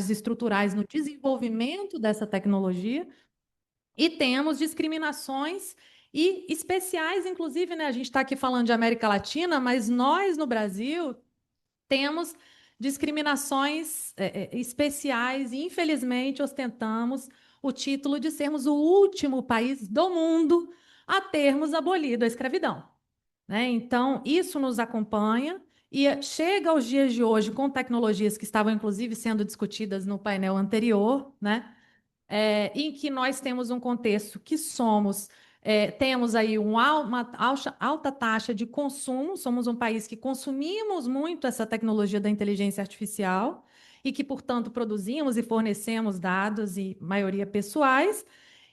estruturais no desenvolvimento dessa tecnologia, e temos discriminações e especiais, inclusive, né? A gente está aqui falando de América Latina, mas nós no Brasil temos discriminações especiais e, infelizmente, ostentamos o título de sermos o último país do mundo a termos abolido a escravidão, né? Então, isso nos acompanha e chega aos dias de hoje com tecnologias que estavam, inclusive, sendo discutidas no painel anterior, né? Em que nós temos um contexto que temos aí uma alta taxa de consumo, somos um país que consumimos muito essa tecnologia da inteligência artificial e que, portanto, produzimos e fornecemos dados e maioria pessoais,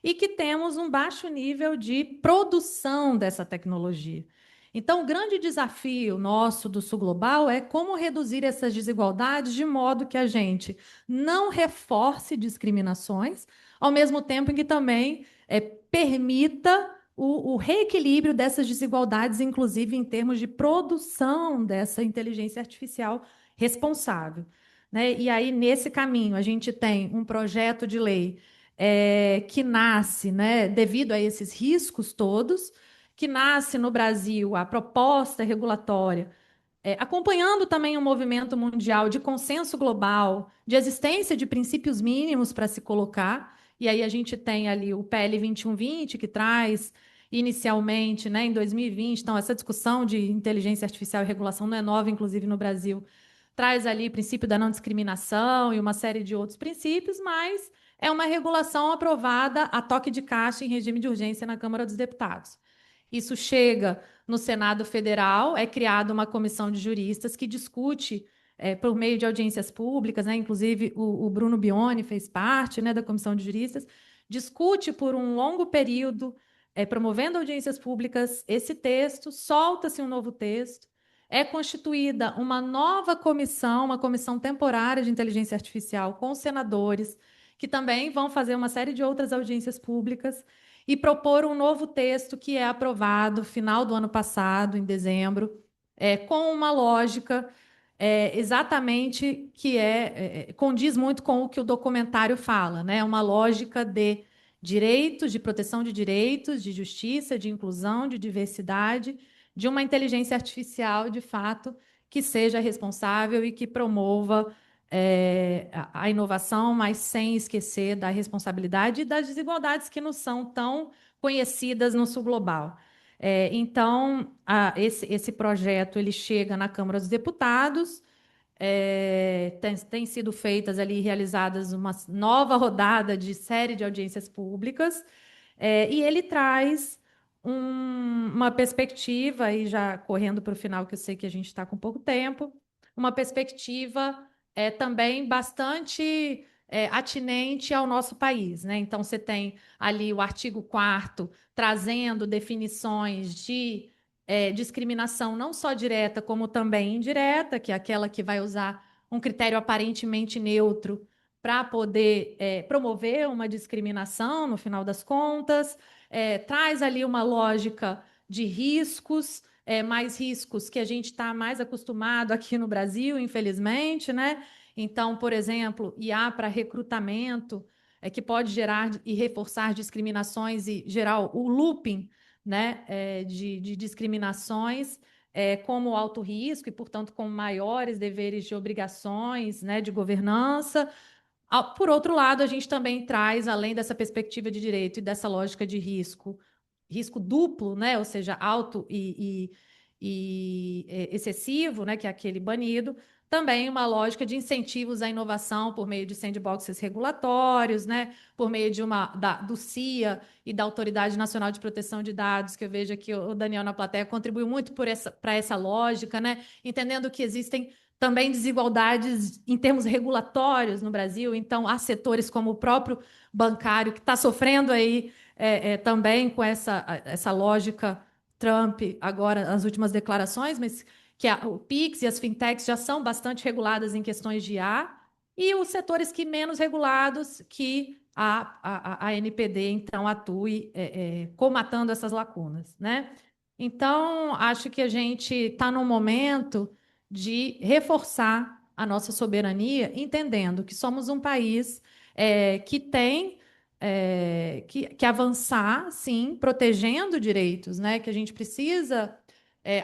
e que temos um baixo nível de produção dessa tecnologia. Então, o grande desafio nosso do Sul Global é como reduzir essas desigualdades de modo que a gente não reforce discriminações, ao mesmo tempo em que também permita o reequilíbrio dessas desigualdades, inclusive em termos de produção dessa inteligência artificial responsável, né? E aí, nesse caminho, a gente tem um projeto de lei que nasce, né, devido a esses riscos todos, que nasce no Brasil a proposta regulatória acompanhando também um movimento mundial de consenso global, de existência de princípios mínimos para se colocar, e aí a gente tem ali o PL 2120, que traz inicialmente, né, em 2020, então essa discussão de inteligência artificial e regulação não é nova, inclusive no Brasil, traz ali o princípio da não discriminação e uma série de outros princípios, mas é uma regulação aprovada a toque de caixa em regime de urgência na Câmara dos Deputados. Isso chega no Senado Federal, é criada uma comissão de juristas que discute, por meio de audiências públicas, né, inclusive o Bruno Bione fez parte, né, da comissão de juristas, discute por um longo período, promovendo audiências públicas, esse texto, solta-se um novo texto, é constituída uma nova comissão, uma comissão temporária de inteligência artificial com senadores, que também vão fazer uma série de outras audiências públicas, e propor um novo texto que é aprovado final do ano passado, em dezembro, com uma lógica exatamente que condiz muito com o que o documentário fala, né? Uma lógica de direitos, de proteção de direitos, de justiça, de inclusão, de diversidade, de uma inteligência artificial, de fato, que seja responsável e que promova a inovação, mas sem esquecer da responsabilidade e das desigualdades que não são tão conhecidas no sul global. Então, esse projeto ele chega na Câmara dos Deputados, tem sido feitas ali, realizadas uma nova rodada de série de audiências públicas, e ele traz uma perspectiva, e já correndo para o final, que eu sei que a gente está com pouco tempo, uma perspectiva também bastante atinente ao nosso país, né? Então, você tem ali o artigo 4º trazendo definições de discriminação não só direta, como também indireta, que é aquela que vai usar um critério aparentemente neutro para poder promover uma discriminação, no final das contas, traz ali uma lógica de riscos, mais riscos que a gente está mais acostumado aqui no Brasil, infelizmente, né? Então, por exemplo, IA para recrutamento, que pode gerar e reforçar discriminações e gerar o looping, né, de discriminações, como alto risco e, portanto, com maiores deveres de obrigações, né, de governança. Por outro lado, a gente também traz, além dessa perspectiva de direito e dessa lógica de risco, risco duplo, né? Ou seja, alto e excessivo, né? Que é aquele banido, também uma lógica de incentivos à inovação por meio de sandboxes regulatórios, né? Por meio do CIA e da Autoridade Nacional de Proteção de Dados, que eu vejo aqui o Daniel na plateia contribuiu muito para essa lógica, né? Entendendo que existem também desigualdades em termos regulatórios no Brasil, então há setores como o próprio bancário que está sofrendo aí também com essa lógica Trump, agora as últimas declarações, mas que o PIX e as fintechs já são bastante reguladas em questões de IA, e os setores que menos regulados que a NPD, então, atue comatando essas lacunas, né? Então, acho que a gente está num momento de reforçar a nossa soberania, entendendo que somos um país que tem que avançar, sim, protegendo direitos, né? Que a gente precisa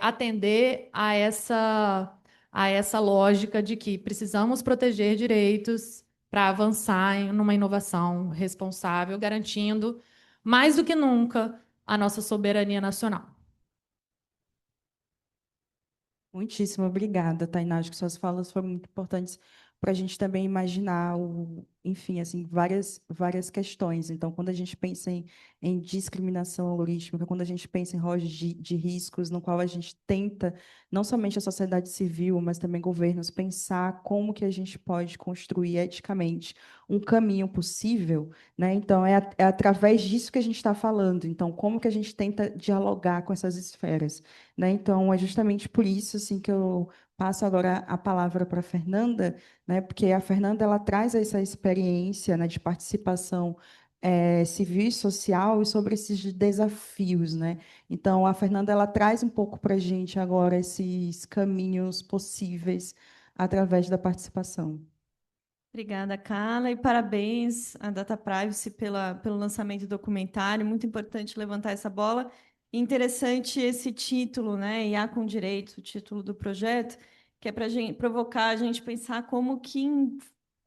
atender a essa lógica de que precisamos proteger direitos para avançar numa inovação responsável, garantindo mais do que nunca a nossa soberania nacional. Muitíssimo obrigada, Tainá. Acho que suas falas foram muito importantes para a gente também imaginar enfim, assim, várias questões. Então, quando a gente pensa em discriminação algorítmica, quando a gente pensa em rodas de riscos, no qual a gente tenta, não somente a sociedade civil, mas também governos, pensar como que a gente pode construir eticamente um caminho possível, né? Então, é através disso que a gente está falando. Então, como que a gente tenta dialogar com essas esferas? Né? Então, é justamente por isso assim, que eu passo agora a palavra para a Fernanda, né? Porque a Fernanda ela traz essa experiência, né, de participação civil e social e sobre esses desafios. Né? Então, a Fernanda ela traz um pouco para a gente agora esses caminhos possíveis através da participação. Obrigada, Carla, e parabéns à Data Privacy pelo lançamento do documentário. Muito importante levantar essa bola. Interessante esse título, né? IA com Direito, o título do projeto, que é para provocar a gente pensar como que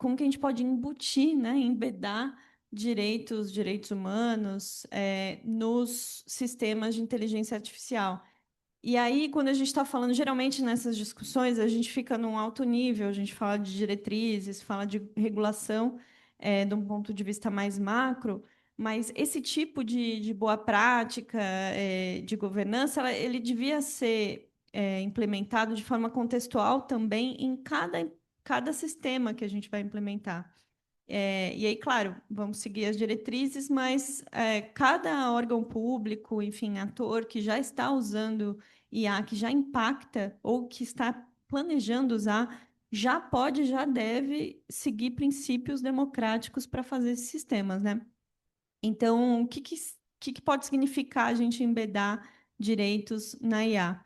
a gente pode embutir, né? Embedar direitos humanos, nos sistemas de inteligência artificial. E aí, quando a gente está falando, geralmente nessas discussões, a gente fica num alto nível, a gente fala de diretrizes, fala de regulação, de um ponto de vista mais macro, mas esse tipo de boa prática, de governança, ele devia ser, implementado de forma contextual também em cada sistema que a gente vai implementar. E aí, claro, vamos seguir as diretrizes, mas cada órgão público, enfim, ator que já está usando IA, que já impacta ou que está planejando usar, já pode, já deve seguir princípios democráticos para fazer esses sistemas, né? Então, o que pode significar a gente embedar direitos na IA?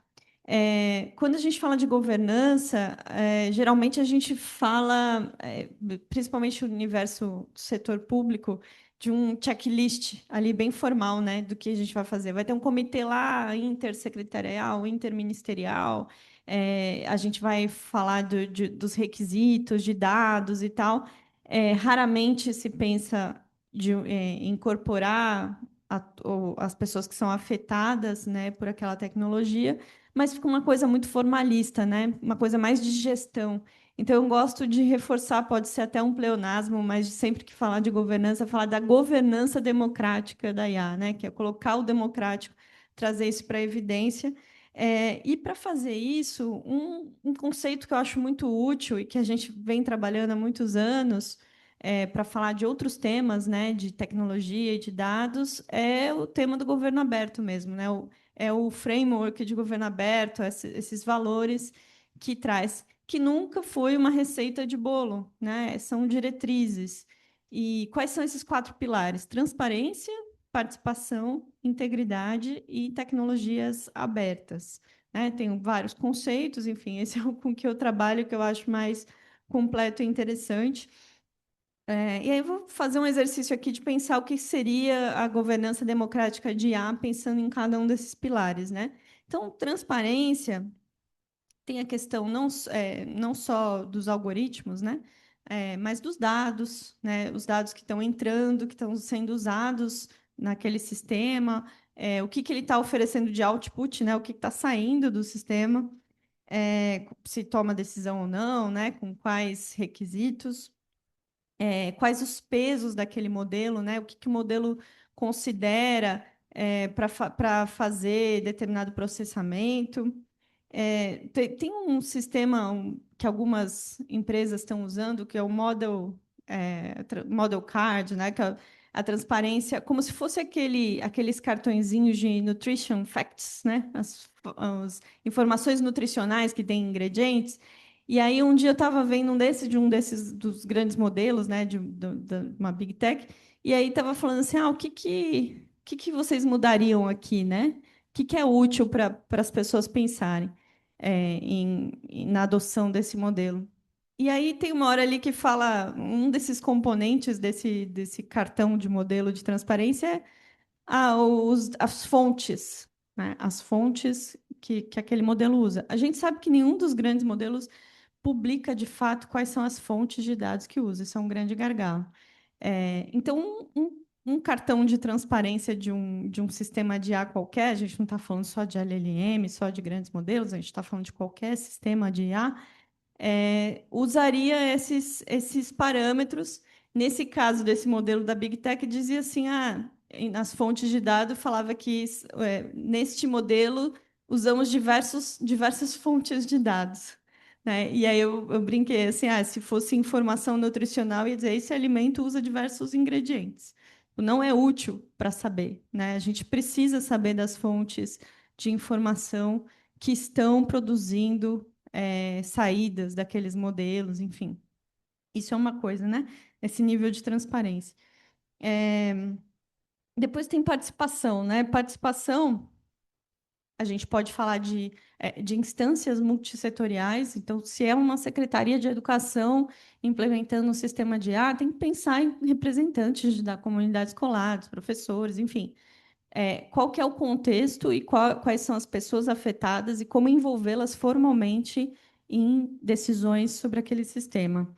Quando a gente fala de governança, geralmente a gente fala, principalmente no universo do setor público, de um checklist ali bem formal, né, do que a gente vai fazer. Vai ter um comitê lá intersecretarial, interministerial, a gente vai falar dos requisitos, de dados e tal. Raramente se pensa incorporar as pessoas que são afetadas, né, por aquela tecnologia, mas fica uma coisa muito formalista, né? Uma coisa mais de gestão. Então, eu gosto de reforçar, pode ser até um pleonasmo, mas sempre que falar de governança, falar da governança democrática da IA, né? Que é colocar o democrático, trazer isso para a evidência. E para fazer isso, um conceito que eu acho muito útil e que a gente vem trabalhando há muitos anos, para falar de outros temas, né, de tecnologia e de dados, é o tema do governo aberto mesmo, né? É o framework de governo aberto, esses valores que traz, que nunca foi uma receita de bolo, né? São diretrizes. E quais são esses 4 pilares? Transparência, participação, integridade e tecnologias abertas. Né? Tem vários conceitos, enfim, esse é o com que eu trabalho, que eu acho mais completo e interessante. E aí eu vou fazer um exercício aqui de pensar o que seria a governança democrática de IA, pensando em cada um desses pilares, né? Então, transparência tem a questão não só dos algoritmos, né? Mas dos dados, né? Os dados que estão entrando, que estão sendo usados naquele sistema, o que ele está oferecendo de output, né? O que está saindo do sistema, se toma decisão ou não, né? Com quais requisitos. Quais os pesos daquele modelo, né? O que o modelo considera para fazer determinado processamento. Tem um sistema que algumas empresas estão usando, que é o Model Card, né? Que é a transparência, como se fosse aqueles cartõezinhos de nutrition facts, né? As informações nutricionais que têm ingredientes. E aí um dia eu estava vendo de um desses dos grandes modelos, né, de uma Big Tech, e aí estava falando assim, o que vocês mudariam aqui, né? O que é útil para as pessoas pensarem na adoção desse modelo? E aí tem uma hora ali que fala, um desses componentes desse cartão de modelo de transparência é as fontes, né? As fontes que aquele modelo usa. A gente sabe que nenhum dos grandes modelos publica de fato quais são as fontes de dados que usa. Isso é um grande gargalo. Então, um cartão de transparência de um sistema de IA qualquer, a gente não está falando só de LLM, só de grandes modelos, a gente está falando de qualquer sistema de IA, usaria esses parâmetros. Nesse caso desse modelo da Big Tech, dizia assim, nas fontes de dados falava que neste modelo usamos diversas fontes de dados. Né? E aí eu brinquei assim, se fosse informação nutricional, ia dizer, esse alimento usa diversos ingredientes. Não é útil para saber. Né? A gente precisa saber das fontes de informação que estão produzindo saídas daqueles modelos, enfim. Isso é uma coisa, né? Esse nível de transparência. Depois tem participação, né? Participação, a gente pode falar de instâncias multissetoriais. Então, se é uma secretaria de educação implementando um sistema de IA, tem que pensar em representantes da comunidade escolar, dos professores, enfim. Qual que é o contexto e quais são as pessoas afetadas e como envolvê-las formalmente em decisões sobre aquele sistema.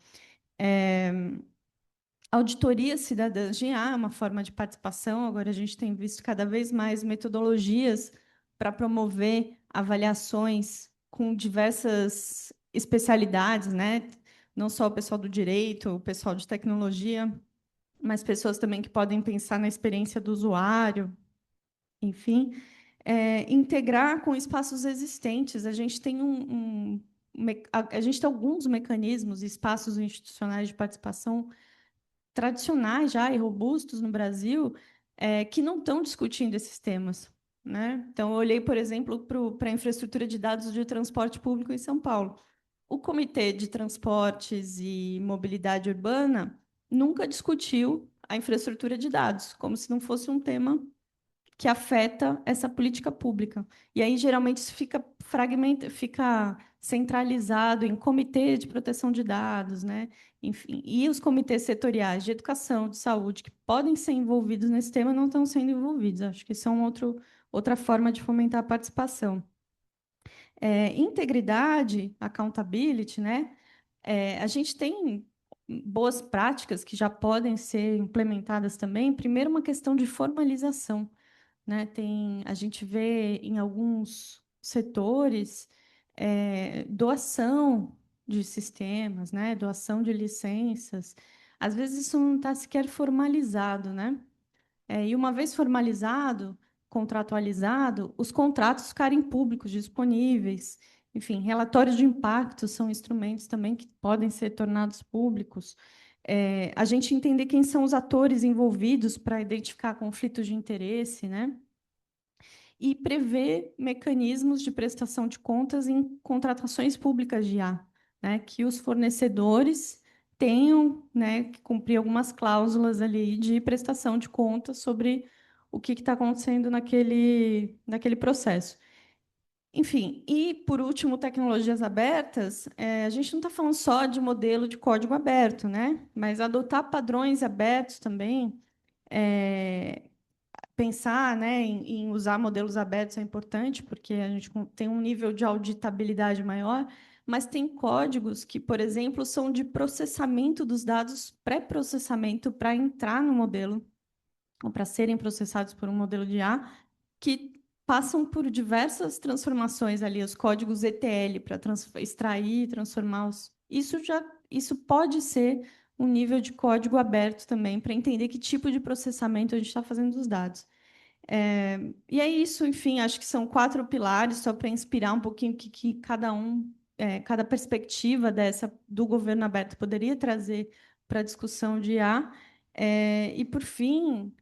Auditoria cidadã de IA é uma forma de participação. Agora, a gente tem visto cada vez mais metodologias para promover avaliações com diversas especialidades, né? Não só o pessoal do direito, o pessoal de tecnologia, mas pessoas também que podem pensar na experiência do usuário, enfim, integrar com espaços existentes. A gente tem a gente tem alguns mecanismos, espaços institucionais de participação tradicionais já e robustos no Brasil, que não estão discutindo esses temas. Né? Então, eu olhei, por exemplo, para a infraestrutura de dados de transporte público em São Paulo. O Comitê de Transportes e Mobilidade Urbana nunca discutiu a infraestrutura de dados, como se não fosse um tema que afeta essa política pública. E aí, geralmente, isso fica centralizado em comitê de proteção de dados, né? Enfim, e os comitês setoriais de educação, de saúde, que podem ser envolvidos nesse tema, não estão sendo envolvidos. Acho que isso é outra forma de fomentar a participação. Integridade, accountability, né? A gente tem boas práticas que já podem ser implementadas também. Primeiro, uma questão de formalização. Né? A gente vê em alguns setores doação de sistemas, né? Doação de licenças. Às vezes isso não está sequer formalizado, né? E uma vez formalizado, contratualizado, os contratos ficarem públicos, disponíveis. Enfim, relatórios de impacto são instrumentos também que podem ser tornados públicos. A gente entender quem são os atores envolvidos para identificar conflitos de interesse, né? E prever mecanismos de prestação de contas em contratações públicas de IA, né? Que os fornecedores tenham, né, que cumprir algumas cláusulas ali de prestação de contas sobre o que está acontecendo naquele processo. Enfim, e, por último, tecnologias abertas, a gente não está falando só de modelo de código aberto, né? Mas adotar padrões abertos também, pensar, né, em usar modelos abertos é importante, porque a gente tem um nível de auditabilidade maior, mas tem códigos que, por exemplo, são de processamento dos dados, pré-processamento para entrar no modelo, ou para serem processados por um modelo de IA, que passam por diversas transformações ali, os códigos ETL para extrair, transformar os... Isso pode ser um nível de código aberto também, para entender que tipo de processamento a gente está fazendo dos dados. E é isso, enfim, acho que são 4 pilares, só para inspirar um pouquinho que cada perspectiva do governo aberto poderia trazer para a discussão de IA. E, por fim,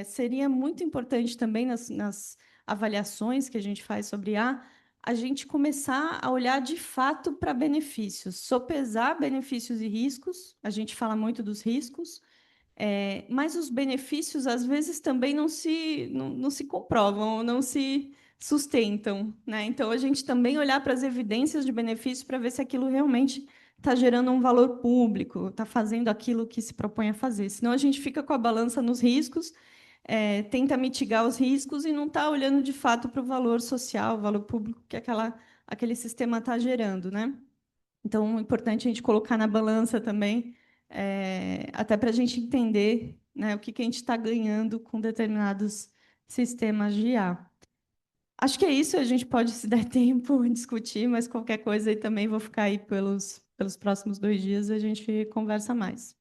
seria muito importante também nas avaliações que a gente faz sobre IA, a gente começar a olhar de fato para benefícios, sopesar benefícios e riscos, a gente fala muito dos riscos, mas os benefícios, às vezes, também não se comprovam, não se sustentam. Né? Então, a gente também olhar para as evidências de benefícios para ver se aquilo realmente está gerando um valor público, está fazendo aquilo que se propõe a fazer. Senão a gente fica com a balança nos riscos, tenta mitigar os riscos e não está olhando de fato para o valor social, o valor público que aquele sistema está gerando, né? Então, é importante a gente colocar na balança também, até para a gente entender, né, o que a gente está ganhando com determinados sistemas de IA. Acho que é isso, a gente pode, se der tempo, discutir, mas qualquer coisa aí também vou ficar aí pelos próximos 2 dias e a gente conversa mais.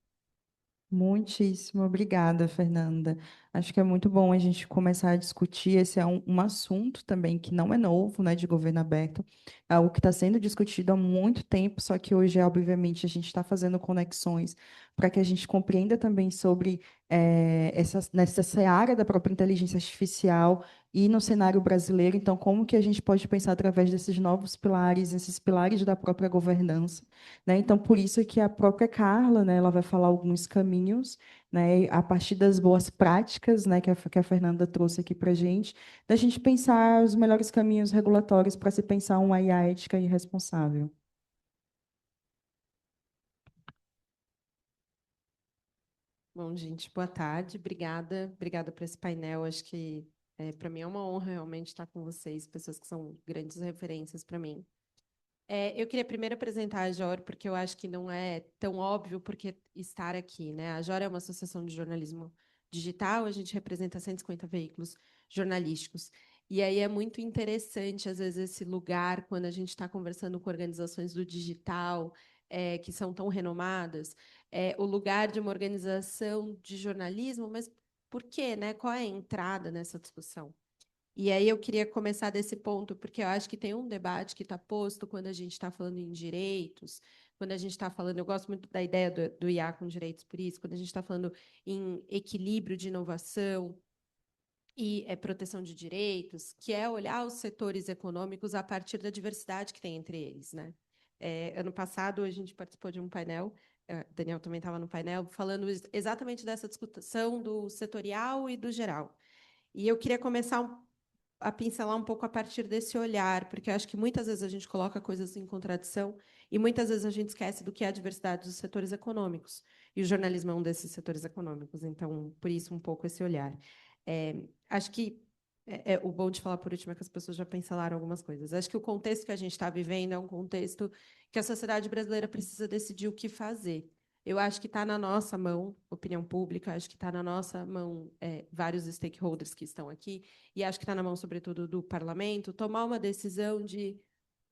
Muitíssimo obrigada, Fernanda. Acho que é muito bom a gente começar a discutir. Esse é um assunto também que não é novo, né, de governo aberto, é algo que está sendo discutido há muito tempo, só que hoje, obviamente, a gente está fazendo conexões para que a gente compreenda também sobre nessa seara da própria inteligência artificial e no cenário brasileiro. Então, como que a gente pode pensar através desses novos pilares, esses pilares da própria governança, né? Então, por isso que a própria Carla, né, ela vai falar alguns caminhos, né, a partir das boas práticas, né, que a Fernanda trouxe aqui para a gente, da gente pensar os melhores caminhos regulatórios para se pensar uma IA ética e responsável. Bom, gente, boa tarde. Obrigada por esse painel. Acho que para mim é uma honra realmente estar com vocês, pessoas que são grandes referências para mim. Eu queria primeiro apresentar a JOR, porque eu acho que não é tão óbvio porque estar aqui, né? A JOR é uma associação de jornalismo digital, a gente representa 150 veículos jornalísticos. E aí é muito interessante, às vezes, esse lugar, quando a gente está conversando com organizações do digital, que são tão renomadas, o lugar de uma organização de jornalismo, mas por quê, né? Qual é a entrada nessa discussão? E aí eu queria começar desse ponto, porque eu acho que tem um debate que está posto quando a gente está falando em direitos, quando a gente está falando, eu gosto muito da ideia do IA com direitos por isso, quando a gente está falando em equilíbrio de inovação e proteção de direitos, que é olhar os setores econômicos a partir da diversidade que tem entre eles, né? Ano passado a gente participou de um painel, Daniel também estava no painel, falando exatamente dessa discussão do setorial e do geral. E eu queria começar a pincelar um pouco a partir desse olhar, porque eu acho que muitas vezes a gente coloca coisas em contradição e muitas vezes a gente esquece do que é a diversidade dos setores econômicos. E o jornalismo é um desses setores econômicos, então, por isso, um pouco esse olhar. Acho que o bom de falar por último é que as pessoas já pincelaram algumas coisas. Acho que o contexto que a gente está vivendo é um contexto que a sociedade brasileira precisa decidir o que fazer. Eu acho que está na nossa mão, opinião pública, acho que está na nossa mão vários stakeholders que estão aqui, e acho que está na mão, sobretudo, do parlamento, tomar uma decisão de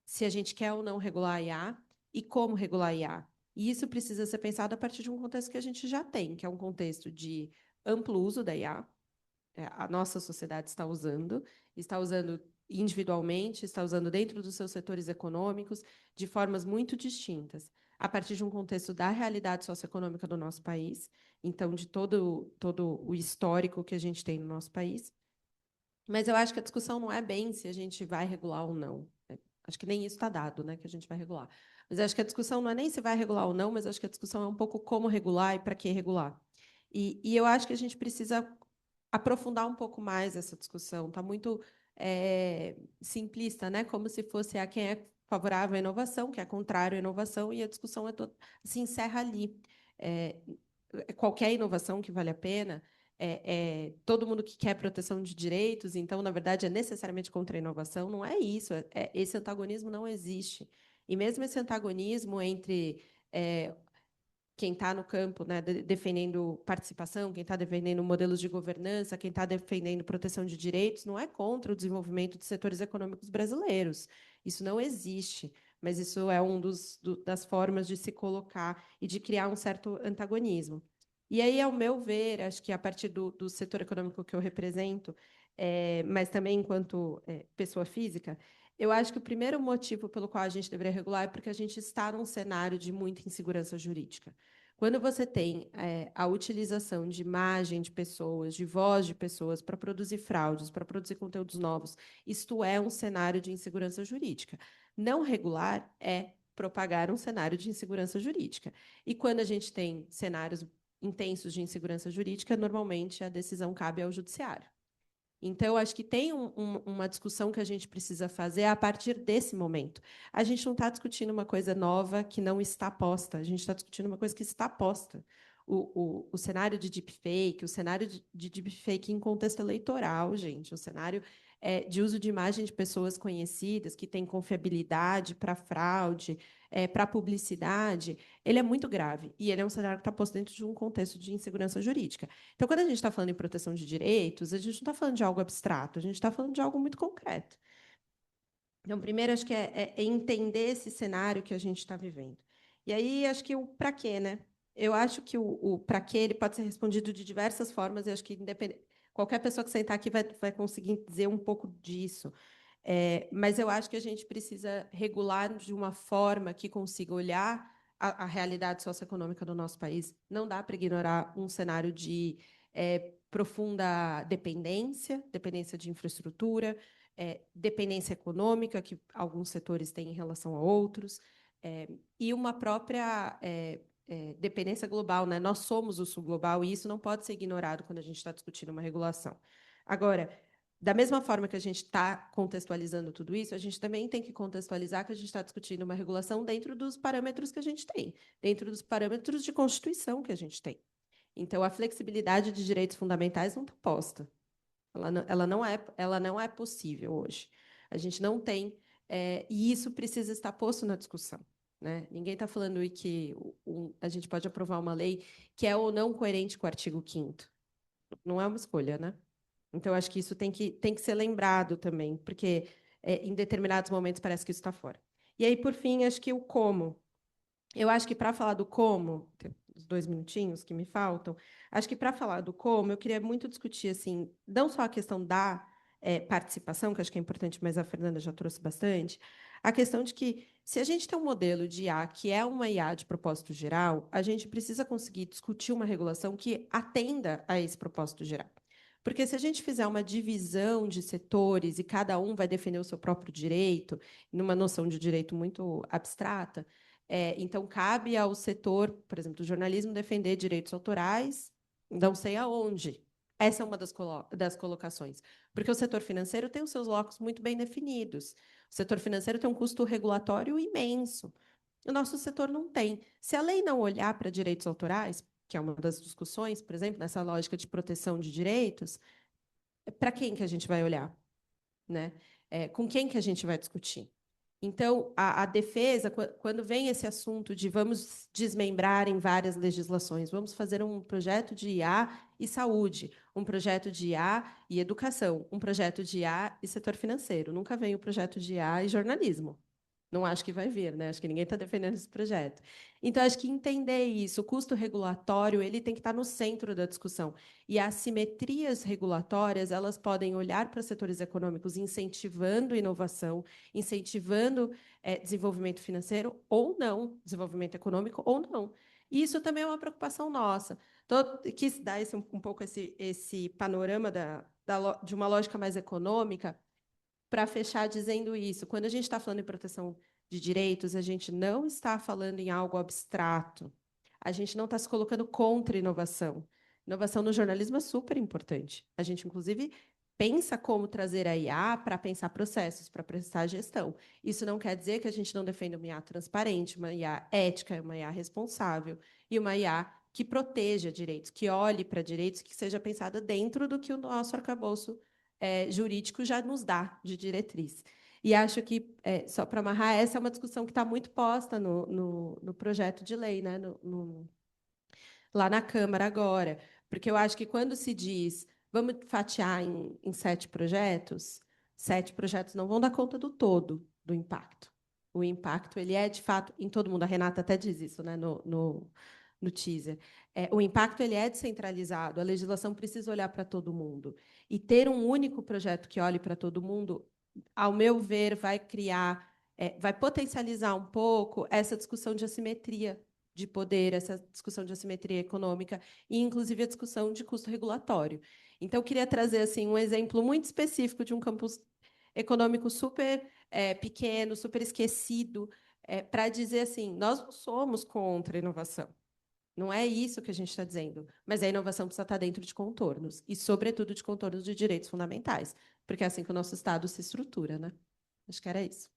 se a gente quer ou não regular a IA e como regular a IA. E isso precisa ser pensado a partir de um contexto que a gente já tem, que é um contexto de amplo uso da IA. A nossa sociedade está usando individualmente, está usando dentro dos seus setores econômicos, de formas muito distintas, a partir de um contexto da realidade socioeconômica do nosso país, então, de todo o histórico que a gente tem no nosso país. Mas eu acho que a discussão não é bem se a gente vai regular ou não. Acho que nem isso está dado, né, que a gente vai regular. Mas acho que a discussão não é nem se vai regular ou não, mas acho que a discussão é um pouco como regular e para que regular. E eu acho que a gente precisa aprofundar um pouco mais essa discussão. Está muito simplista, né? Como se fosse a quem é favorável à inovação, que é contrário à inovação, e a discussão se encerra ali. Qualquer inovação que vale a pena, todo mundo que quer proteção de direitos, então, na verdade, é necessariamente contra a inovação. Não é isso. Esse antagonismo não existe. E mesmo esse antagonismo entre quem está no campo, né, defendendo participação, quem está defendendo modelos de governança, quem está defendendo proteção de direitos, não é contra o desenvolvimento de setores econômicos brasileiros. Isso não existe, mas isso é das formas de se colocar e de criar um certo antagonismo. E aí, ao meu ver, acho que a partir do setor econômico que eu represento, mas também enquanto pessoa física, eu acho que o primeiro motivo pelo qual a gente deveria regular é porque a gente está num cenário de muita insegurança jurídica. Quando você tem a utilização de imagem de pessoas, de voz de pessoas para produzir fraudes, para produzir conteúdos novos, isto é um cenário de insegurança jurídica. Não regular é propagar um cenário de insegurança jurídica. E quando a gente tem cenários intensos de insegurança jurídica, normalmente a decisão cabe ao judiciário. Então, acho que tem uma discussão que a gente precisa fazer a partir desse momento. A gente não está discutindo uma coisa nova que não está posta, a gente está discutindo uma coisa que está posta. O cenário de deepfake, o cenário de deepfake em contexto eleitoral, gente, o cenário de uso de imagem de pessoas conhecidas, que tem confiabilidade para fraude, para publicidade, ele é muito grave. E ele é um cenário que está posto dentro de um contexto de insegurança jurídica. Então, quando a gente está falando em proteção de direitos, a gente não está falando de algo abstrato, a gente está falando de algo muito concreto. Então, primeiro, acho que é entender esse cenário que a gente está vivendo. E aí, acho que o para quê, né? Eu acho que o para quê ele pode ser respondido de diversas formas, e acho que qualquer pessoa que sentar aqui vai conseguir dizer um pouco disso. Mas eu acho que a gente precisa regular de uma forma que consiga olhar a realidade socioeconômica do nosso país. Não dá para ignorar um cenário de profunda dependência de infraestrutura, dependência econômica que alguns setores têm em relação a outros, e uma própria dependência global, né? Nós somos o sul global e isso não pode ser ignorado quando a gente está discutindo uma regulação. Agora, da mesma forma que a gente está contextualizando tudo isso, a gente também tem que contextualizar que a gente está discutindo uma regulação dentro dos parâmetros que a gente tem, dentro dos parâmetros de Constituição que a gente tem. Então, a flexibilidade de direitos fundamentais não está posta. Ela não é possível hoje. A gente não tem, e isso precisa estar posto na discussão. Né? Ninguém está falando que a gente pode aprovar uma lei que é ou não coerente com o artigo 5º. Não é uma escolha, né? Então, acho que isso tem que ser lembrado também, porque em determinados momentos parece que isso está fora. E aí, por fim, acho que o como. Eu acho que para falar do como, os 2 minutinhos que me faltam, acho que para falar do como, eu queria muito discutir assim, não só a questão da participação, que acho que é importante, mas a Fernanda já trouxe bastante, a questão de que, se a gente tem um modelo de IA que é uma IA de propósito geral, a gente precisa conseguir discutir uma regulação que atenda a esse propósito geral. Porque se a gente fizer uma divisão de setores e cada um vai defender o seu próprio direito, numa noção de direito muito abstrata, então cabe ao setor, por exemplo, do jornalismo, defender direitos autorais, não sei aonde. Essa é uma das colocações. Porque o setor financeiro tem os seus locos muito bem definidos. O setor financeiro tem um custo regulatório imenso. O nosso setor não tem. Se a lei não olhar para direitos autorais, que é uma das discussões, por exemplo, nessa lógica de proteção de direitos, para quem que a gente vai olhar? Né? Com quem que a gente vai discutir? Então, a defesa, quando vem esse assunto de vamos desmembrar em várias legislações, vamos fazer um projeto de IA e saúde, um projeto de IA e educação, um projeto de IA e setor financeiro. Nunca vem o projeto de IA e jornalismo. Não acho que vai vir, né? Acho que ninguém está defendendo esse projeto. Então, acho que entender isso, o custo regulatório, ele tem que estar no centro da discussão. E as simetrias regulatórias, elas podem olhar para setores econômicos incentivando inovação, incentivando desenvolvimento financeiro ou não, desenvolvimento econômico ou não. E isso também é uma preocupação nossa. Então, quis dar um pouco esse panorama de uma lógica mais econômica, para fechar dizendo isso. Quando a gente está falando em proteção de direitos, a gente não está falando em algo abstrato. A gente não está se colocando contra inovação. Inovação no jornalismo é super importante. A gente, inclusive, pensa como trazer a IA para pensar processos, para prestar gestão. Isso não quer dizer que a gente não defenda uma IA transparente, uma IA ética, uma IA responsável e uma IA que proteja direitos, que olhe para direitos, que seja pensada dentro do que o nosso arcabouço jurídico já nos dá de diretriz. E acho que, só para amarrar, essa é uma discussão que está muito posta no projeto de lei, né? Lá na Câmara agora, porque eu acho que quando se diz vamos fatiar em 7 projetos não vão dar conta do todo do impacto. O impacto ele é, de fato, em todo mundo, a Renata até diz isso, né, no teaser. O impacto ele é descentralizado, a legislação precisa olhar para todo mundo. E ter um único projeto que olhe para todo mundo, ao meu ver, vai criar, vai potencializar um pouco essa discussão de assimetria de poder, essa discussão de assimetria econômica e, inclusive, a discussão de custo regulatório. Então, eu queria trazer assim, um exemplo muito específico de um campus econômico super pequeno, super esquecido, para dizer assim, nós não somos contra a inovação. Não é isso que a gente está dizendo. Mas a inovação precisa estar dentro de contornos, e, sobretudo, de contornos de direitos fundamentais, porque é assim que o nosso Estado se estrutura, né? Acho que era isso.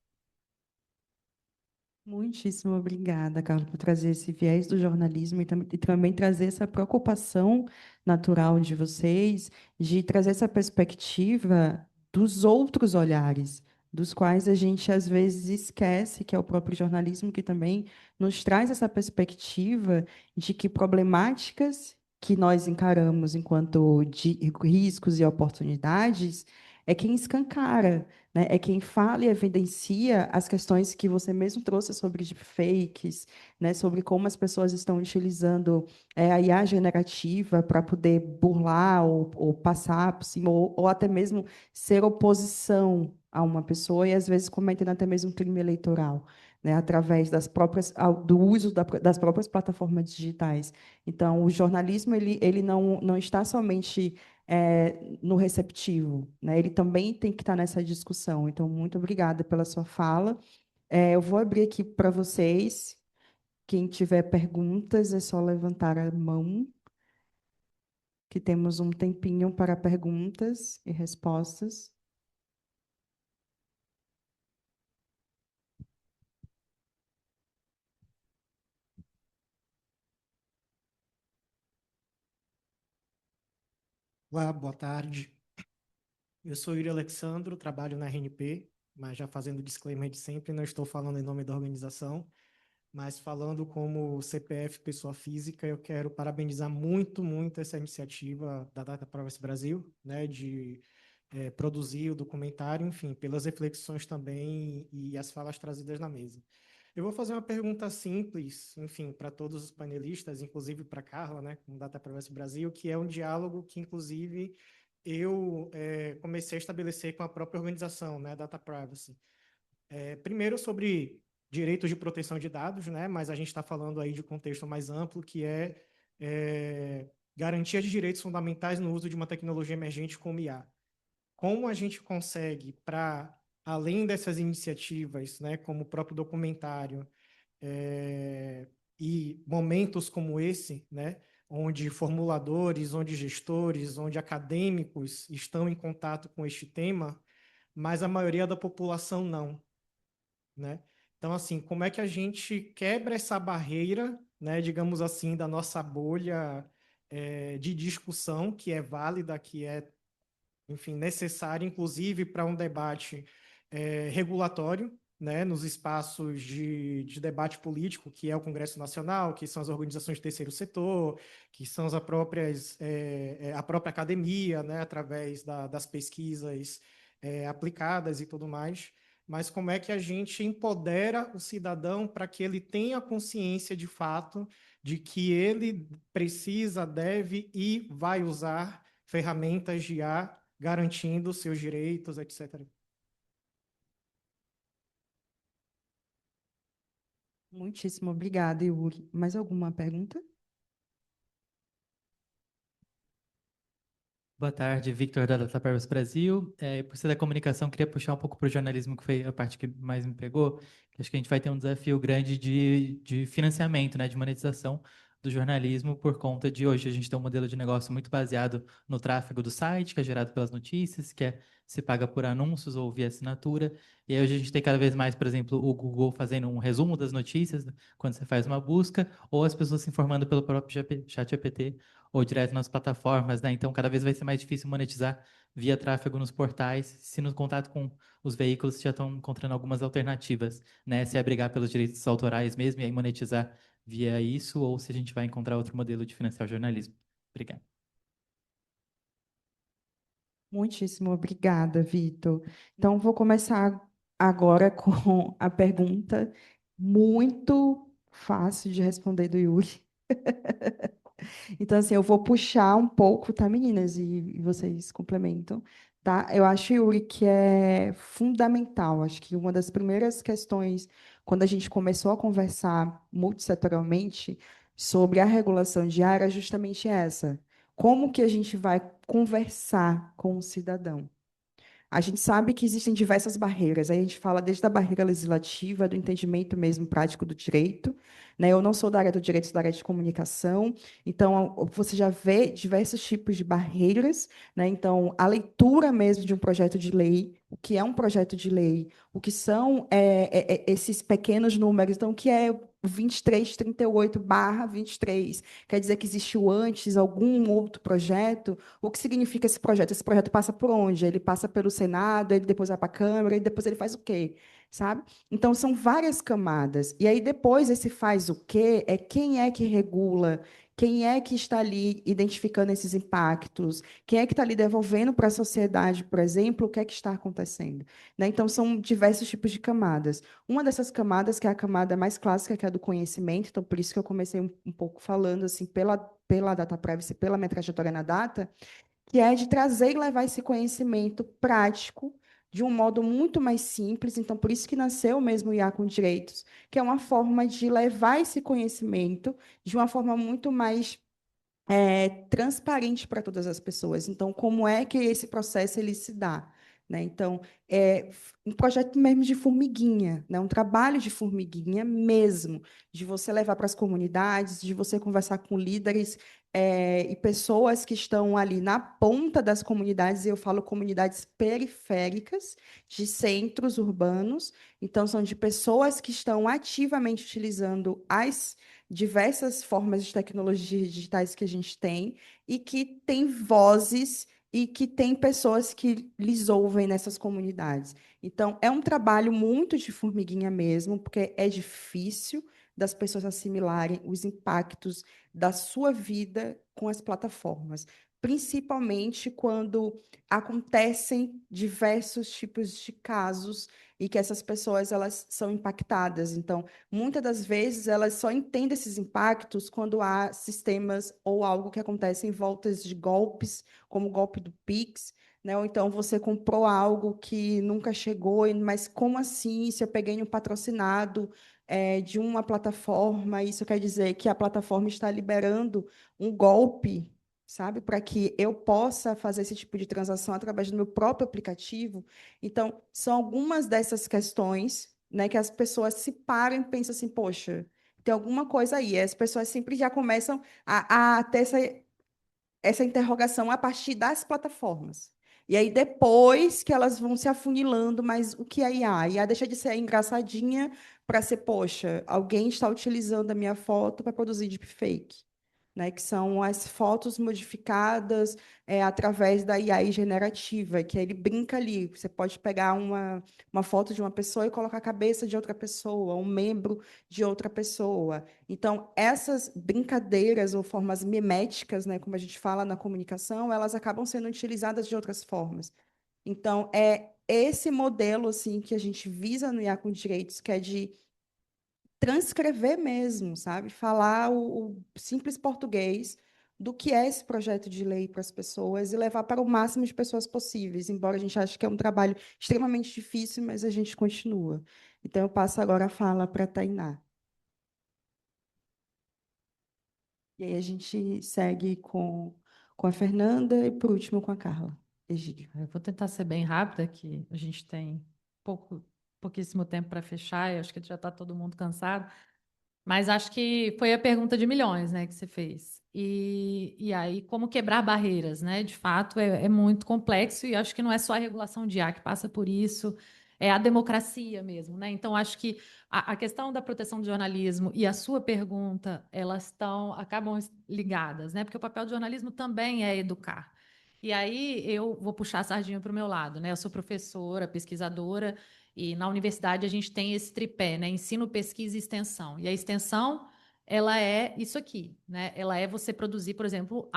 Muitíssimo obrigada, Carla, por trazer esse viés do jornalismo e também trazer essa preocupação natural de vocês, de trazer essa perspectiva dos outros olhares, dos quais a gente às vezes esquece que é o próprio jornalismo que também nos traz essa perspectiva de que problemáticas que nós encaramos enquanto de riscos e oportunidades é quem escancara, né? É quem fala e evidencia as questões que você mesmo trouxe sobre deepfakes, né? Sobre como as pessoas estão utilizando a IA generativa para poder burlar ou passar por cima, ou até mesmo ser oposição a uma pessoa e às vezes cometendo até mesmo crime eleitoral, né? Através do uso das próprias plataformas digitais. Então, o jornalismo ele não está somente no receptivo, né? Ele também tem que estar nessa discussão. Então, muito obrigada pela sua fala. Eu vou abrir aqui para vocês. Quem tiver perguntas, é só levantar a mão, que temos um tempinho para perguntas e respostas. Olá, boa tarde. Eu sou Yuri Alexandro, trabalho na RNP, mas já fazendo disclaimer de sempre, não estou falando em nome da organização, mas falando como CPF pessoa física, eu quero parabenizar muito, muito essa iniciativa da Data Privacy Brasil, né, de produzir o documentário, enfim, pelas reflexões também e as falas trazidas na mesa. Eu vou fazer uma pergunta simples, enfim, para todos os panelistas, inclusive para a Carla, né, com Data Privacy Brasil, que é um diálogo que, inclusive, eu comecei a estabelecer com a própria organização, né, Data Privacy. Primeiro sobre direitos de proteção de dados, né, mas a gente está falando aí de contexto mais amplo, que garantia de direitos fundamentais no uso de uma tecnologia emergente como IA. Como a gente consegue, para além dessas iniciativas, né, como o próprio documentário, e momentos como esse, né, onde formuladores, onde gestores, onde acadêmicos estão em contato com este tema, mas a maioria da população não, né? Então, assim, como é que a gente quebra essa barreira, né, digamos assim, da nossa bolha de discussão, que é válida, que é, enfim, necessária, inclusive, para um debate regulatório, né, nos espaços de debate político, que é o Congresso Nacional, que são as organizações de terceiro setor, que são a própria academia, né, através das pesquisas aplicadas e tudo mais. Mas como é que a gente empodera o cidadão para que ele tenha consciência de fato de que ele precisa, deve e vai usar ferramentas de IA garantindo seus direitos, etc. Muitíssimo obrigada, Yuri. Mais alguma pergunta? Boa tarde, Victor da Data Privacy Brasil. Por ser da comunicação, queria puxar um pouco para o jornalismo, que foi a parte que mais me pegou. Que acho que a gente vai ter um desafio grande de financiamento, né, de monetização do jornalismo, por conta de hoje a gente tem um modelo de negócio muito baseado no tráfego do site, que é gerado pelas notícias, se paga por anúncios ou via assinatura. E aí hoje a gente tem cada vez mais, por exemplo, o Google fazendo um resumo das notícias, né, quando você faz uma busca, ou as pessoas se informando pelo próprio ChatGPT ou direto nas plataformas, né? Então, cada vez vai ser mais difícil monetizar via tráfego nos portais, se no contato com os veículos já estão encontrando algumas alternativas, né? Se é brigar pelos direitos autorais mesmo e aí monetizar via isso, ou se a gente vai encontrar outro modelo de financiar o jornalismo. Obrigado. Muitíssimo obrigada, Vitor. Então, vou começar agora com a pergunta muito fácil de responder do Yuri. Então, assim, eu vou puxar um pouco, tá, meninas? E vocês complementam, tá? Eu acho, Yuri, que é fundamental. Acho que uma das primeiras questões, quando a gente começou a conversar multissetorialmente sobre a regulação diária, é justamente essa. Como que a gente vai conversar com o cidadão? A gente sabe que existem diversas barreiras. Aí a gente fala desde a barreira legislativa, do entendimento mesmo prático do direito, né? Eu não sou da área do direito, sou da área de comunicação, então você já vê diversos tipos de barreiras, né? Então, a leitura mesmo de um projeto de lei, o que é um projeto de lei, o que são esses pequenos números, então, o que é 2338/23, quer dizer que existiu antes algum outro projeto? O que significa esse projeto? Esse projeto passa por onde? Ele passa pelo Senado, ele depois vai para a Câmara, e depois ele faz o quê? Sabe? Então, são várias camadas. E aí, depois, esse faz o quê é quem é que regula, quem é que está ali identificando esses impactos, quem é que está ali devolvendo para a sociedade, por exemplo, o que é que está acontecendo. Né? Então, são diversos tipos de camadas. Uma dessas camadas, que é a camada mais clássica, que é a do conhecimento, então, por isso que eu comecei um pouco falando assim, pela data privacy, pela minha trajetória na data, que é de trazer e levar esse conhecimento prático de um modo muito mais simples. Então, por isso que nasceu mesmo o IA com Direitos, que é uma forma de levar esse conhecimento de uma forma muito mais transparente para todas as pessoas. Então, como é que esse processo ele se dá? Né? Então, é um projeto mesmo de formiguinha, né? Um trabalho de formiguinha mesmo, de você levar para as comunidades, de você conversar com líderes e pessoas que estão ali na ponta das comunidades, e eu falo comunidades periféricas de centros urbanos, então são de pessoas que estão ativamente utilizando as diversas formas de tecnologias digitais que a gente tem e que tem vozes e que tem pessoas que lhes ouvem nessas comunidades. Então, é um trabalho muito de formiguinha mesmo, porque é difícil das pessoas assimilarem os impactos da sua vida com as plataformas, principalmente quando acontecem diversos tipos de casos e que essas pessoas elas são impactadas. Então, muitas das vezes elas só entendem esses impactos quando há sistemas ou algo que acontece em voltas de golpes, como o golpe do Pix, né? Ou então você comprou algo que nunca chegou, mas como assim? Se eu peguei um patrocinado de uma plataforma, isso quer dizer que a plataforma está liberando um golpe, sabe? Para que eu possa fazer esse tipo de transação através do meu próprio aplicativo. Então, são algumas dessas questões, né, que as pessoas se param e pensam assim, poxa, tem alguma coisa aí. As pessoas sempre já começam a ter essa interrogação a partir das plataformas. E aí, depois que elas vão se afunilando, mas o que é IA? A IA deixa de ser engraçadinha para ser, poxa, alguém está utilizando a minha foto para produzir deepfake, né? Que são as fotos modificadas através da IA generativa, que ele brinca ali. Você pode pegar uma foto de uma pessoa e colocar a cabeça de outra pessoa, um membro de outra pessoa. Então, essas brincadeiras ou formas miméticas, né, como a gente fala na comunicação, elas acabam sendo utilizadas de outras formas. Então, é esse modelo assim que a gente visa no IA com Direitos, que é de transcrever mesmo, sabe? Falar o simples português do que é esse projeto de lei para as pessoas e levar para o máximo de pessoas possíveis, embora a gente ache que é um trabalho extremamente difícil, mas a gente continua. Então, eu passo agora a fala para a Tainá. E aí a gente segue com a Fernanda e, por último, com a Carla. Egídio. Eu vou tentar ser bem rápida, que a gente tem pouquíssimo tempo para fechar, e acho que já está todo mundo cansado. Mas acho que foi a pergunta de milhões, né, que você fez. E aí, como quebrar barreiras, né? De fato, é muito complexo, e acho que não é só a regulação de IA que passa por isso, é a democracia mesmo, né? Então, acho que a questão da proteção do jornalismo e a sua pergunta, acabam ligadas, né? Porque o papel do jornalismo também é educar. E aí eu vou puxar a sardinha para o meu lado, né? Eu sou professora, pesquisadora, e na universidade a gente tem esse tripé, né? Ensino, pesquisa e extensão. E a extensão, ela é isso aqui, né? Ela é você produzir, por exemplo,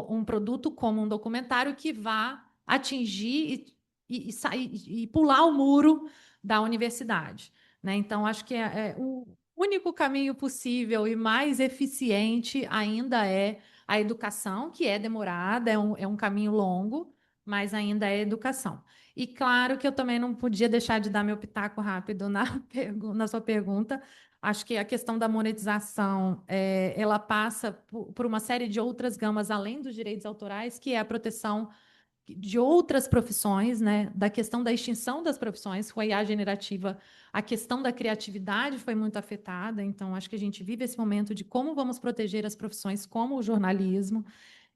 um produto como um documentário que vá atingir e sair e pular o muro da universidade, né? Então, acho que é o único caminho possível e mais eficiente ainda é a educação, que é demorada, é um caminho longo, mas ainda é educação. E claro que eu também não podia deixar de dar meu pitaco rápido na sua pergunta. Acho que a questão da monetização, ela passa por uma série de outras gamas, além dos direitos autorais, que é a proteção de outras profissões, né? Da questão da extinção das profissões, com a IA generativa, a questão da criatividade foi muito afetada. Então, acho que a gente vive esse momento de como vamos proteger as profissões como o jornalismo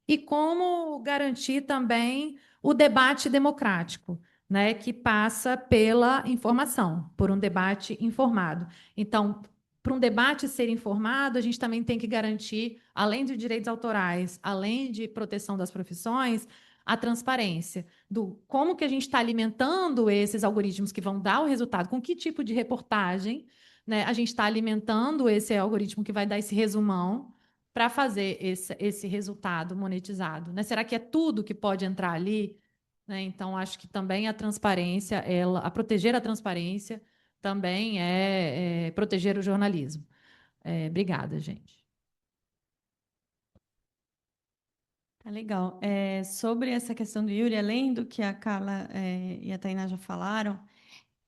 e como garantir também o debate democrático, né? Que passa pela informação, por um debate informado. Então, para um debate ser informado, a gente também tem que garantir, além de direitos autorais, além de proteção das profissões, a transparência do como que a gente está alimentando esses algoritmos que vão dar o resultado, com que tipo de reportagem, né, a gente está alimentando esse algoritmo que vai dar esse resumão para fazer esse resultado monetizado, né? Será que é tudo que pode entrar ali? Né? Então, acho que também a transparência, a proteger a transparência também é proteger o jornalismo. Obrigada, gente. Tá legal. Sobre essa questão do Yuri, além do que a Carla e a Tainá já falaram,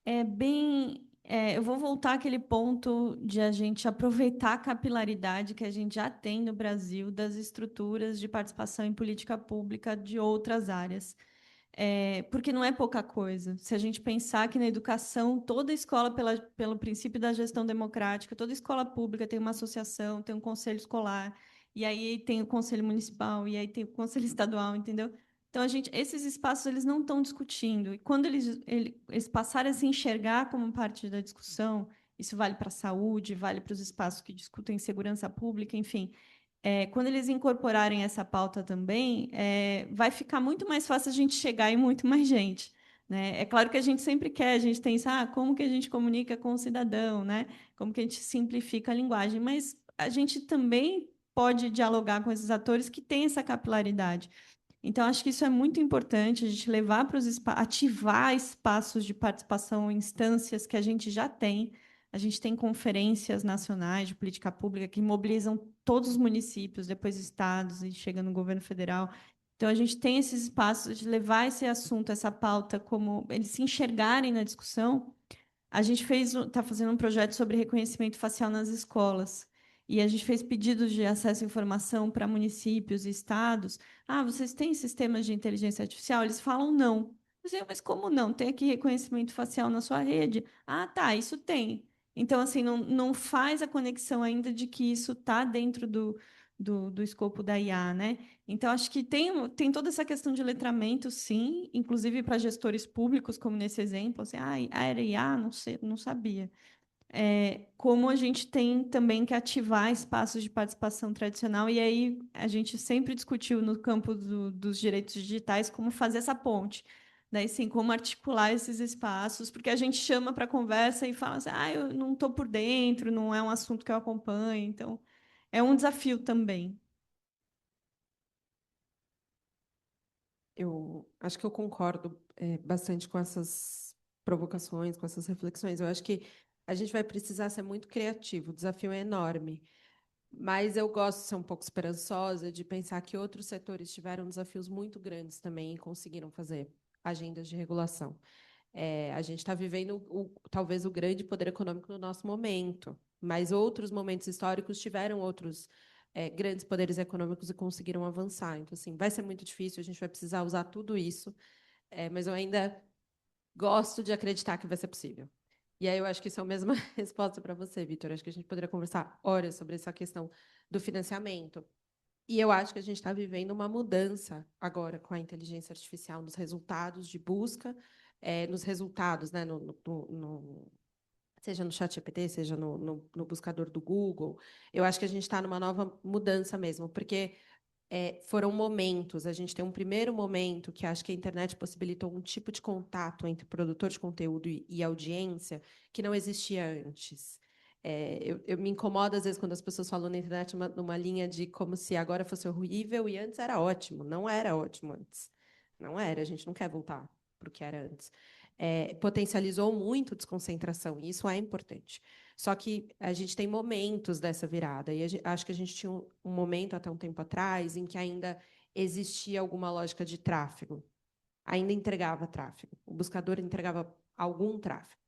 eu vou voltar àquele ponto de a gente aproveitar a capilaridade que a gente já tem no Brasil das estruturas de participação em política pública de outras áreas. Porque não é pouca coisa. Se a gente pensar que na educação, toda escola, pelo princípio da gestão democrática, toda escola pública tem uma associação, tem um conselho escolar, e aí tem o conselho municipal, e aí tem o conselho estadual, entendeu? Então, esses espaços eles não estão discutindo. E quando eles passarem a se enxergar como parte da discussão, isso vale para a saúde, vale para os espaços que discutem segurança pública, enfim. Quando eles incorporarem essa pauta também, vai ficar muito mais fácil a gente chegar em muito mais gente. Né? É claro que a gente sempre quer, a gente pensa, como que a gente comunica com o cidadão, né? Como que a gente simplifica a linguagem, mas a gente também pode dialogar com esses atores que têm essa capilaridade. Então, acho que isso é muito importante, a gente levar para ativar espaços de participação, instâncias que a gente já tem. A gente tem conferências nacionais de política pública que mobilizam todos os municípios, depois estados e chega no governo federal. Então, a gente tem esses espaços de levar esse assunto, essa pauta, como eles se enxergarem na discussão. A gente está fazendo um projeto sobre reconhecimento facial nas escolas. E a gente fez pedidos de acesso à informação para municípios e estados. Vocês têm sistemas de inteligência artificial? Eles falam não. Mas como não? Tem aqui reconhecimento facial na sua rede? Tá, isso tem. Então, assim, não faz a conexão ainda de que isso está dentro do escopo da IA, né? Então, acho que tem toda essa questão de letramento, sim, inclusive para gestores públicos, como nesse exemplo, assim, era IA, não sei, não sabia. Como a gente tem também que ativar espaços de participação tradicional, e aí a gente sempre discutiu no campo dos direitos digitais como fazer essa ponte. Daí, sim, como articular esses espaços, porque a gente chama para conversa e fala assim, eu não estou por dentro, não é um assunto que eu acompanho, então é um desafio também. Eu acho que eu concordo bastante com essas provocações, com essas reflexões. Eu acho que a gente vai precisar ser muito criativo, o desafio é enorme. Mas eu gosto de ser um pouco esperançosa, de pensar que outros setores tiveram desafios muito grandes também e conseguiram fazer agendas de regulação. A gente está vivendo talvez o grande poder econômico no nosso momento, mas outros momentos históricos tiveram outros grandes poderes econômicos e conseguiram avançar. Então, assim, vai ser muito difícil, a gente vai precisar usar tudo isso, mas eu ainda gosto de acreditar que vai ser possível. E aí eu acho que isso é a mesma resposta para você, Vitor. Acho que a gente poderia conversar horas sobre essa questão do financiamento. E eu acho que a gente está vivendo uma mudança agora com a inteligência artificial nos resultados de busca, nos resultados, né, seja no ChatGPT, seja no buscador do Google. Eu acho que a gente está numa nova mudança mesmo, porque foram momentos. A gente tem um primeiro momento que acho que a internet possibilitou um tipo de contato entre produtor de conteúdo e audiência que não existia antes. Eu me incomodo, às vezes, quando as pessoas falam na internet numa linha de como se agora fosse horrível e antes era ótimo. Não era ótimo antes. Não era. A gente não quer voltar para o que era antes. Potencializou muito desconcentração, e isso é importante. Só que a gente tem momentos dessa virada, e acho que a gente tinha um momento, até um tempo atrás, em que ainda existia alguma lógica de tráfego. Ainda entregava tráfego. O buscador entregava algum tráfego.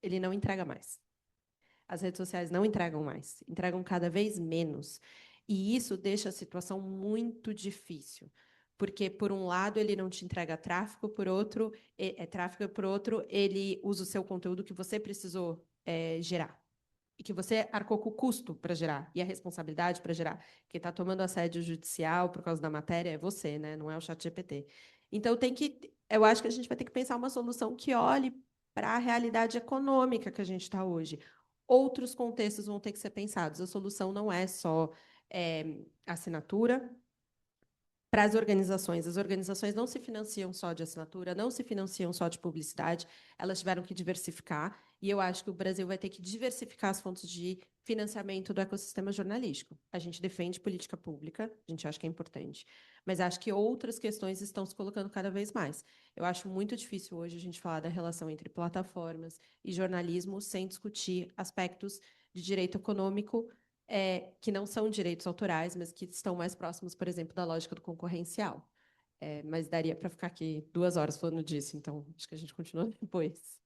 Ele não entrega mais. As redes sociais não entregam mais, entregam cada vez menos. E isso deixa a situação muito difícil, Porque, por um lado, ele não te entrega tráfego, por outro, tráfego, por outro, ele usa o seu conteúdo que você precisou gerar. E que você arcou com o custo para gerar, e a responsabilidade para gerar. Quem está tomando assédio judicial por causa da matéria é você, né? Não é o ChatGPT. Então, eu acho que a gente vai ter que pensar uma solução que olhe para a realidade econômica que a gente está hoje. Outros contextos vão ter que ser pensados. A solução não é só assinatura. Para as organizações não se financiam só de assinatura, não se financiam só de publicidade, elas tiveram que diversificar, e eu acho que o Brasil vai ter que diversificar as fontes de financiamento do ecossistema jornalístico. A gente defende política pública, a gente acha que é importante, mas acho que outras questões estão se colocando cada vez mais. Eu acho muito difícil hoje a gente falar da relação entre plataformas e jornalismo sem discutir aspectos de direito econômico que não são direitos autorais, mas que estão mais próximos, por exemplo, da lógica do concorrencial. Mas daria para ficar aqui 2 horas falando disso, então acho que a gente continua depois.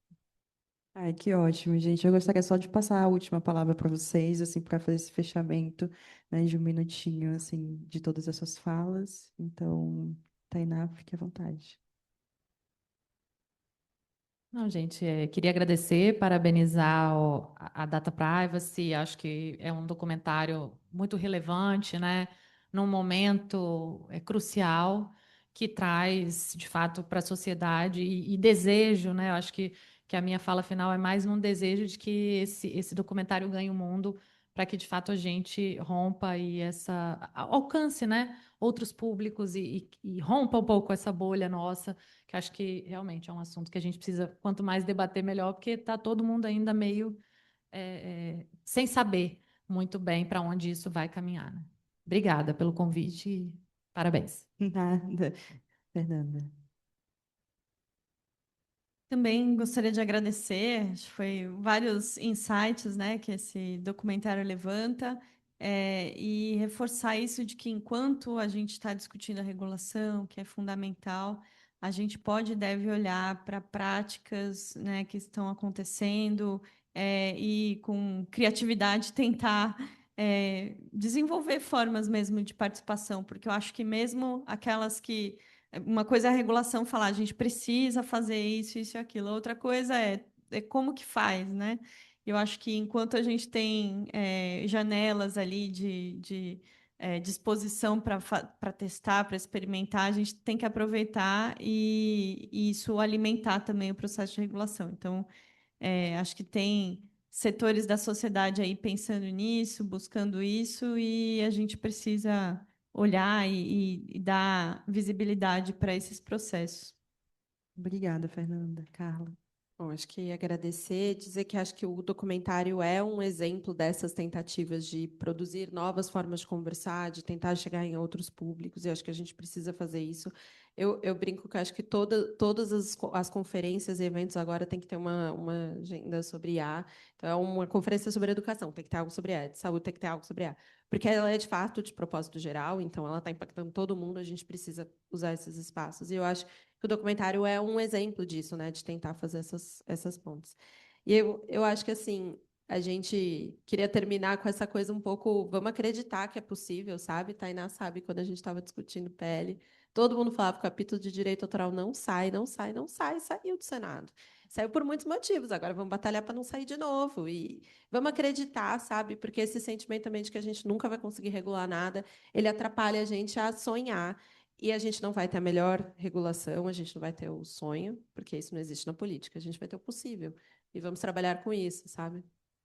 Ai, que ótimo, gente. Eu gostaria só de passar a última palavra para vocês, assim, para fazer esse fechamento, né, de 1 minutinho, assim, de todas as suas falas. Então, Tainá, fique à vontade. Não, gente, queria agradecer, parabenizar a Data Privacy. Acho que é um documentário muito relevante, né? Num momento crucial que traz, de fato, para a sociedade e desejo, né? Eu acho que a minha fala final é mais um desejo de que esse documentário ganhe o mundo para que, de fato, a gente rompa e alcance, né? Outros públicos e rompa um pouco essa bolha nossa, que acho que realmente é um assunto que a gente precisa, quanto mais debater, melhor, porque está todo mundo ainda meio sem saber muito bem para onde isso vai caminhar, né? Obrigada pelo convite e parabéns. Nada, Fernanda. Também gostaria de agradecer, acho que foi vários insights, né, que esse documentário levanta, e reforçar isso de que enquanto a gente está discutindo a regulação, que é fundamental, a gente pode e deve olhar para práticas, né, que estão acontecendo, e com criatividade tentar desenvolver formas mesmo de participação, porque eu acho que mesmo aquelas que uma coisa é a regulação falar, a gente precisa fazer isso, isso e aquilo. Outra coisa é como que faz, né? Eu acho que enquanto a gente tem janelas ali de disposição para testar, para experimentar, a gente tem que aproveitar e isso alimentar também o processo de regulação. Então, acho que tem setores da sociedade aí pensando nisso, buscando isso, e a gente precisa olhar e dar visibilidade para esses processos. Obrigada, Fernanda. Carla. Bom, acho que agradecer, dizer que acho que o documentário é um exemplo dessas tentativas de produzir novas formas de conversar, de tentar chegar em outros públicos, e acho que a gente precisa fazer isso. Eu brinco que acho que todas as conferências e eventos agora tem que ter uma agenda sobre IA. Então, é uma conferência sobre educação, tem que ter algo sobre IA, de saúde tem que ter algo sobre IA. Porque ela é, de fato, de propósito geral, então ela está impactando todo mundo, a gente precisa usar esses espaços. E eu acho que o documentário é um exemplo disso, né, de tentar fazer essas pontes. E eu acho que, assim, a gente queria terminar com essa coisa um pouco, vamos acreditar que é possível, sabe? Tainá sabe, quando a gente estava discutindo PL, todo mundo falava que o capítulo de direito autoral não sai, não sai, não sai, saiu do Senado. Saiu por muitos motivos, agora vamos batalhar para não sair de novo. E vamos acreditar, sabe? Porque esse sentimento também de que a gente nunca vai conseguir regular nada, ele atrapalha a gente a sonhar. E a gente não vai ter a melhor regulação, a gente não vai ter o sonho, porque isso não existe na política, a gente vai ter o possível. E vamos trabalhar com isso, sabe?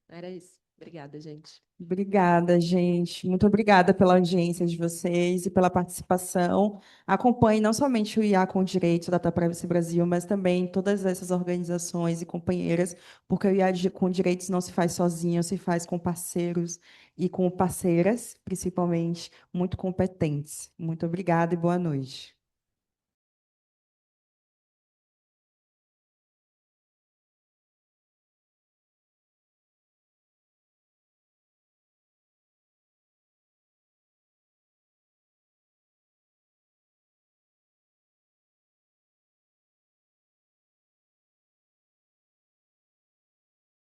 Era isso. Obrigada, gente. Obrigada, gente. Muito obrigada pela audiência de vocês e pela participação. Acompanhe não somente o IA com Direito, Data Privacy Brasil, mas também todas essas organizações e companheiras, porque o IA com Direitos não se faz sozinho, se faz com parceiros e com parceiras, principalmente, muito competentes. Muito obrigada e boa noite.